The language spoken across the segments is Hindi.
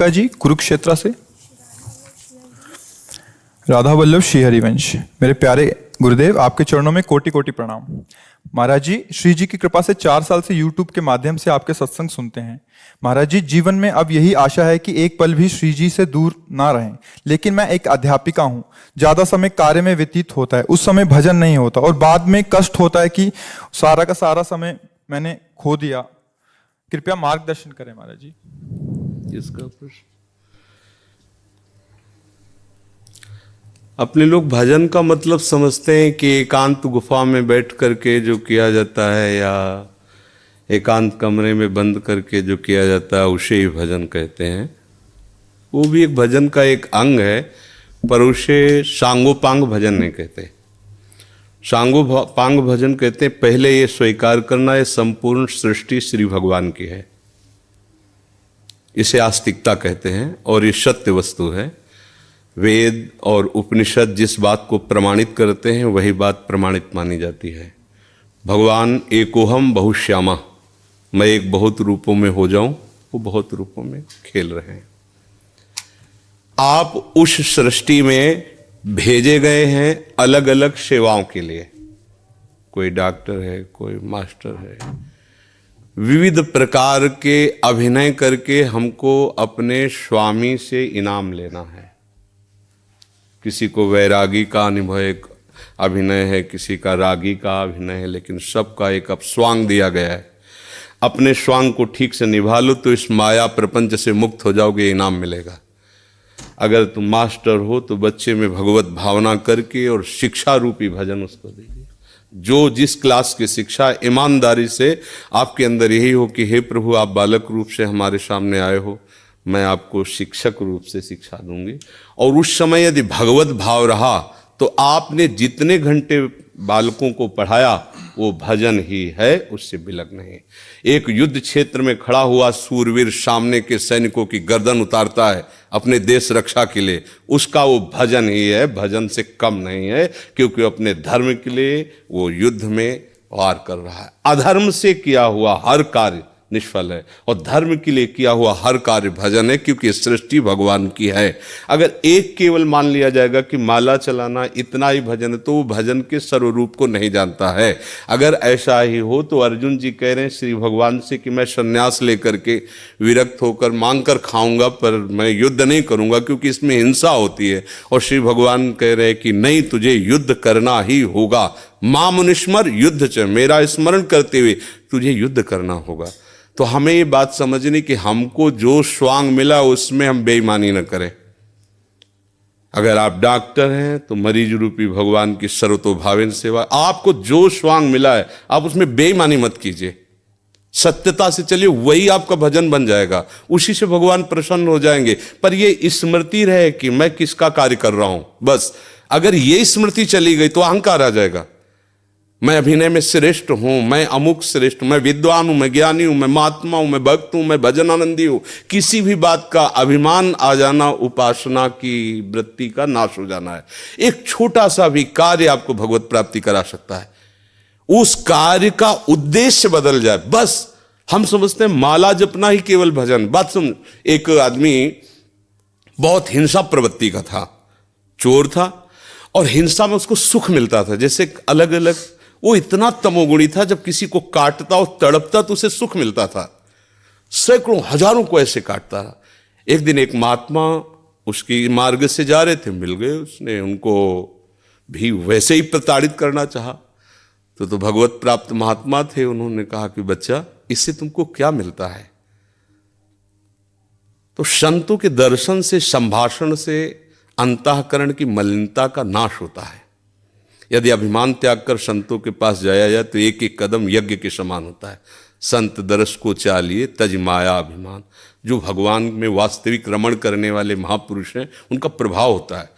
का जी कुरुक्षेत्र से। राधा वल्लभ श्री हरिवंश। मेरे प्यारे गुरुदेव, आपके चरणों में कोटि कोटि प्रणाम। महाराज जी, श्री जी की कृपा से 4 साल से YouTube के माध्यम से आपके सत्संग सुनते हैं। महाराज जी, जीवन में अब यही आशा है कि एक पल भी श्री जी से दूर ना रहें। लेकिन मैं एक अध्यापिका हूँ, ज्यादा समय कार्य में व्यतीत होता है, उस समय भजन नहीं होता और बाद में कष्ट होता है कि सारा का सारा समय मैंने खो दिया। कृपया मार्गदर्शन करें महाराज जी। इसका प्रश्न, अपने लोग भजन का मतलब समझते हैं कि एकांत गुफा में बैठ करके जो किया जाता है या एकांत कमरे में बंद करके जो किया जाता है उसे ही भजन कहते हैं। वो भी एक भजन का एक अंग है, पर उसे सांगोपांग भजन नहीं कहते। सांगोपांग भजन कहते हैं पहले ये स्वीकार करना है संपूर्ण सृष्टि श्री भगवान की है, इसे आस्तिकता कहते हैं और ये सत्य वस्तु है। वेद और उपनिषद जिस बात को प्रमाणित करते हैं वही बात प्रमाणित मानी जाती है। भगवान एकोहम बहुश्यामा, मैं एक बहुत रूपों में हो जाऊं, वो बहुत रूपों में खेल रहे हैं। आप उस सृष्टि में भेजे गए हैं अलग अलग सेवाओं के लिए। कोई डॉक्टर है, कोई मास्टर है, विविध प्रकार के अभिनय करके हमको अपने स्वामी से इनाम लेना है। किसी को वैरागी का अभिनय है, किसी का रागी का अभिनय है, लेकिन सबका एक अब स्वांग दिया गया है। अपने स्वांग को ठीक से निभा लो तो इस माया प्रपंच से मुक्त हो जाओगे, इनाम मिलेगा। अगर तुम मास्टर हो तो बच्चे में भगवत भावना करके और शिक्षा रूपी भजन उसको दीजिए। जो जिस क्लास की शिक्षा, ईमानदारी से आपके अंदर यही हो कि हे प्रभु, आप बालक रूप से हमारे सामने आए हो, मैं आपको शिक्षक रूप से शिक्षा दूंगी। और उस समय यदि भगवत भाव रहा तो आपने जितने घंटे बालकों को पढ़ाया वो भजन ही है, उससे बिलक नहीं। एक युद्ध क्षेत्र में खड़ा हुआ सूरवीर सामने के सैनिकों की गर्दन उतारता है अपने देश रक्षा के लिए, उसका वो भजन ही है, भजन से कम नहीं है, क्योंकि अपने धर्म के लिए वो युद्ध में वार कर रहा है। अधर्म से किया हुआ हर कार्य निष्फल है और धर्म के लिए किया हुआ हर कार्य भजन है, क्योंकि सृष्टि भगवान की है। अगर एक केवल मान लिया जाएगा कि माला चलाना इतना ही भजन है तो वो भजन के सर्वरूप को नहीं जानता है। अगर ऐसा ही हो तो अर्जुन जी कह रहे हैं श्री भगवान से कि मैं संन्यास लेकर के विरक्त होकर मांग कर खाऊंगा, पर मैं युद्ध नहीं करूंगा क्योंकि इसमें हिंसा होती है। और श्री भगवान कह रहे हैं कि नहीं, तुझे युद्ध करना ही होगा। मां मुनिस्मर युद्ध च, मेरा स्मरण करते हुए तुझे युद्ध करना होगा। तो हमें ये बात समझनी कि हमको जो स्वांग मिला उसमें हम बेईमानी न करें। अगर आप डॉक्टर हैं तो मरीज रूपी भगवान की सर्वतोभावेन सेवा, आपको जो स्वांग मिला है आप उसमें बेईमानी मत कीजिए, सत्यता से चलिए, वही आपका भजन बन जाएगा, उसी से भगवान प्रसन्न हो जाएंगे। पर ये स्मृति रहे कि मैं किसका कार्य कर रहा हूं, बस अगर ये स्मृति चली गई तो अहंकार आ जाएगा। मैं अभिनय में श्रेष्ठ हूं, मैं अमुक श्रेष्ठ, मैं विद्वान हूं, मैं ज्ञानी हूं, मैं महात्मा हूं, मैं भक्त हूं, मैं भजन आनंदी हूं। किसी भी बात का अभिमान आ जाना उपासना की वृत्ति का नाश हो जाना है। एक छोटा सा भी कार्य आपको भगवत प्राप्ति करा सकता है, उस कार्य का उद्देश्य बदल जाए। बस हम समझते हैं माला जपना ही केवल भजन। बात सुन, एक आदमी बहुत हिंसा प्रवृत्ति का था, चोर था और हिंसा में उसको सुख मिलता था। जैसे अलग अलग, वो इतना तमोगुणी था, जब किसी को काटता और तड़पता तो उसे सुख मिलता था। सैकड़ों हजारों को ऐसे काटता था। एक दिन एक महात्मा उसकी मार्ग से जा रहे थे, मिल गए, उसने उनको भी वैसे ही प्रताड़ित करना चाहा। तो भगवत प्राप्त महात्मा थे, उन्होंने कहा कि बच्चा, इससे तुमको क्या मिलता है? तो संतों के दर्शन से, संभाषण से अंतःकरण की मलिनता का नाश होता है। यदि अभिमान त्याग कर संतों के पास जाया जाए तो एक एक कदम यज्ञ के समान होता है। संत दरस को चालिए तज माया अभिमान। जो भगवान में वास्तविक रमण करने वाले महापुरुष हैं उनका प्रभाव होता है।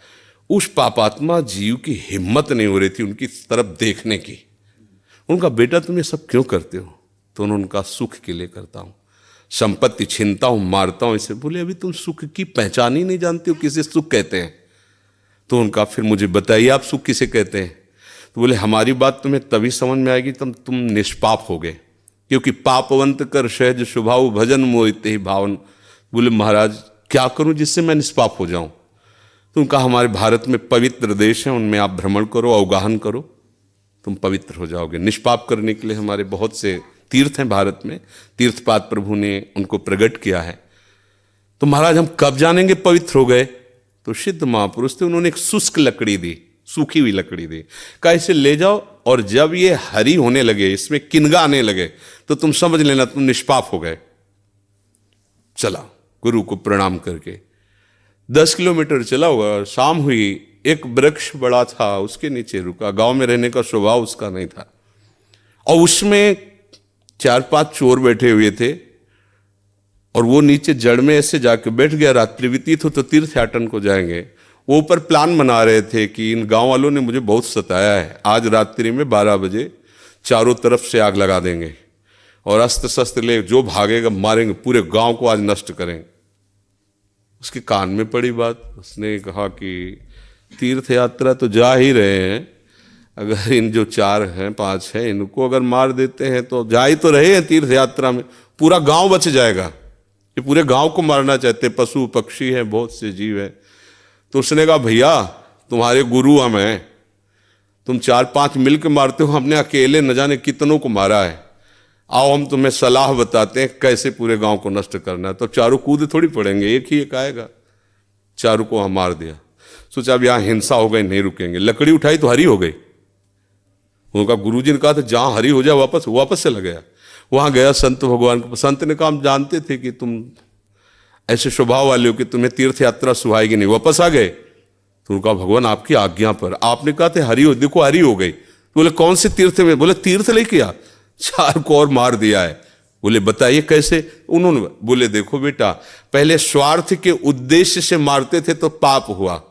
उस पापात्मा जीव की हिम्मत नहीं हो रही थी उनकी तरफ देखने की। उनका बेटा तुम ये सब क्यों करते हो? तो उन्होंने कहा सुख के लिए करता हूँ, संपत्ति छीनता हूँ, मारता हूँ। इसे बोले अभी तुम सुख की पहचान ही नहीं जानते हो, किसे सुख कहते हैं? तो उनका फिर मुझे बताइए आप सुख किसे कहते हैं? तो बोले हमारी बात तुम्हें तभी समझ में आएगी तब तुम निष्पाप हो गए, क्योंकि पापवंत कर सहज स्वभाव भजन मोहिते ही भावन। बोले महाराज क्या करूं जिससे मैं निष्पाप हो जाऊं? तो उनका हमारे भारत में पवित्र देश है, उनमें आप भ्रमण करो, अवगाहन करो, तुम पवित्र हो जाओगे। निष्पाप करने के लिए हमारे बहुत से तीर्थ हैं भारत में, तीर्थपाद प्रभु ने उनको प्रकट किया है। तो महाराज हम कब जानेंगे पवित्र हो गए? तो सिद्ध महापुरुष थे, उन्होंने एक शुष्क लकड़ी दी, सूखी हुई लकड़ी दी, कहा इसे ले जाओ और जब ये हरी होने लगे, इसमें किनगा आने लगे, तो तुम समझ लेना तुम निष्पाप हो गए। चला गुरु को प्रणाम करके 10 किलोमीटर चला हुआ, शाम हुई, एक वृक्ष बड़ा था उसके नीचे रुका। गांव में रहने का स्वभाव उसका नहीं था, और उसमें 4-5 चोर बैठे हुए थे, और वो नीचे जड़ में ऐसे जाके बैठ गया। रात्रि व्यतीत हो तो तीर्थयाटन को जाएंगे। वो ऊपर प्लान बना रहे थे कि इन गांव वालों ने मुझे बहुत सताया है, आज रात्रि में 12 बजे चारों तरफ से आग लगा देंगे और अस्त्र शस्त्र ले जो भागेगा मारेंगे, पूरे गांव को आज नष्ट करेंगे। उसके कान में पड़ी बात, उसने कहा कि तीर्थ यात्रा तो जा ही रहे हैं, अगर इन जो 4 हैं 5 हैं इनको अगर मार देते हैं तो जा ही तो रहे हैं तीर्थ यात्रा में, पूरा गांव बच जाएगा। ये पूरे गांव को मारना चाहते, पशु पक्षी हैं, बहुत से जीव हैं। तो उसने कहा भैया तुम्हारे गुरु हम हैं, तुम 4-5 मिल के मारते हो, हमने अकेले न जाने कितनों को मारा है, आओ हम तुम्हें सलाह बताते हैं कैसे पूरे गांव को नष्ट करना है। तो चारों कूद थोड़ी पड़ेंगे, एक ही एक आएगा। चारों को हम मार दिया। सोचा अब यहां हिंसा हो गई, नहीं रुकेंगे। लकड़ी उठाई तो हरी हो गई। उनका गुरुजी ने कहा था जहां हरी हो जाए वापस चला गया। वहां गया संत भगवान को, संत ने कहा हम जानते थे कि तुम ऐसे स्वभाव वाले हो कि तुम्हें तीर्थ यात्रा सुहाएगी नहीं, वापस आ गए। तो उनका भगवान आपकी आज्ञा पर, आपने कहा था हरी हो, देखो हरी हो गई। तो बोले कौन से तीर्थ में? बोले तीर्थ लेके आ, 4 को और मार दिया है। बोले बताइए कैसे? उन्होंने बोले देखो बेटा, पहले स्वार्थ के उद्देश्य से मारते थे तो पाप हुआ,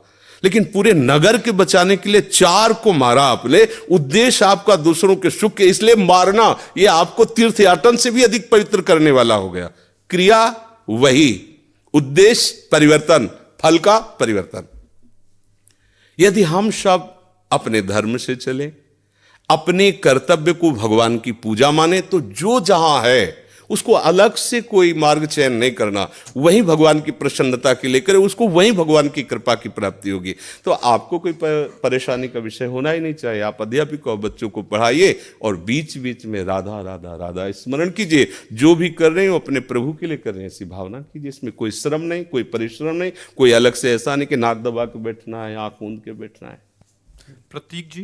लेकिन पूरे नगर के बचाने के लिए 4 को मारा आपने, उद्देश्य आपका दूसरों के सुख के, इसलिए मारना ये आपको तीर्थयाटन से भी अधिक पवित्र करने वाला हो गया। क्रिया वही, उद्देश्य परिवर्तन, फल का परिवर्तन। यदि हम सब अपने धर्म से चले, अपने कर्तव्य को भगवान की पूजा माने, तो जो जहां है उसको अलग से कोई मार्ग चयन नहीं करना, वहीं भगवान की प्रसन्नता के लिए करे, उसको वहीं भगवान की कृपा की प्राप्ति होगी। तो आपको कोई परेशानी का विषय होना ही नहीं चाहिए। आप अध्यापक और बच्चों को पढ़ाइए और बीच बीच में राधा राधा राधा स्मरण कीजिए। जो भी कर रहे हो अपने प्रभु के लिए कर रहे हैं ऐसी भावना कीजिए। इसमें कोई श्रम नहीं, कोई परिश्रम नहीं, कोई अलग से ऐसा नहीं कि नाक दबा के बैठना है, आंख मूंद के बैठना है। प्रतीक जी,